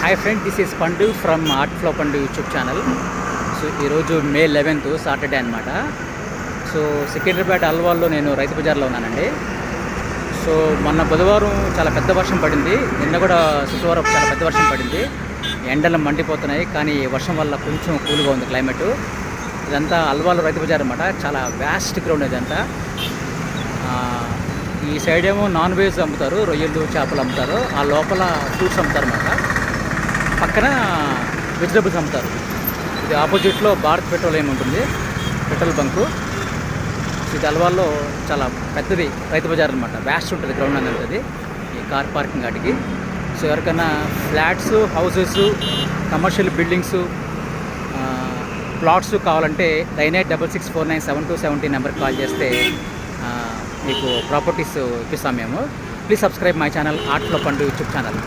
Hi friend, this is పండు from art flow పండు YouTube channel. So ఈరోజు మే 11th Saturday అనమాట. సో సికింద్రాబాద్ అల్వాల్లో నేను రైతు బజార్లో ఉన్నానండి. సో మొన్న బుధవారం చాలా పెద్ద వర్షం పడింది, నిన్న కూడా శుక్రవారం చాలా పెద్ద వర్షం పడింది. ఎండలు మండిపోతున్నాయి, కానీ వర్షం వల్ల కొంచెం కూల్గా ఉంది క్లైమేట్. ఇదంతా అల్వాల్లో రైతు బజార్ అనమాట. చాలా వ్యాస్ట్ గ్రౌండ్ ఇదంతా. ఈ సైడ్ ఏమో నాన్ వెజ్ అమ్ముతారు, రొయ్యలు చేపలు అమ్ముతారు. ఆ లోపల ఫ్రూట్స్ అమ్ముతారు అన్నమాట. పక్కన వెజిటబుల్స్ అమ్ముతారు. ఇది ఆపోజిట్లో భారత్ పెట్రోలియం ఉంటుంది, పెట్రోల్ బంకు. ఇది అల్వాల్లో చాలా పెద్దది రైతు బజార్ అనమాట. వ్యాస్ట్ ఉంటుంది గ్రౌండ్ అనేది, ఈ కార్ పార్కింగ్ వాటికి. సో ఎవరికైనా flats, houses, commercial buildings, plots కావాలంటే 9866497270 నెంబర్కి కాల్ చేస్తే మీకు ప్రాపర్టీస్ ఇప్పిస్తాం మేము. Please subscribe my channel art flow పండు యూట్యూబ్ ఛానల్.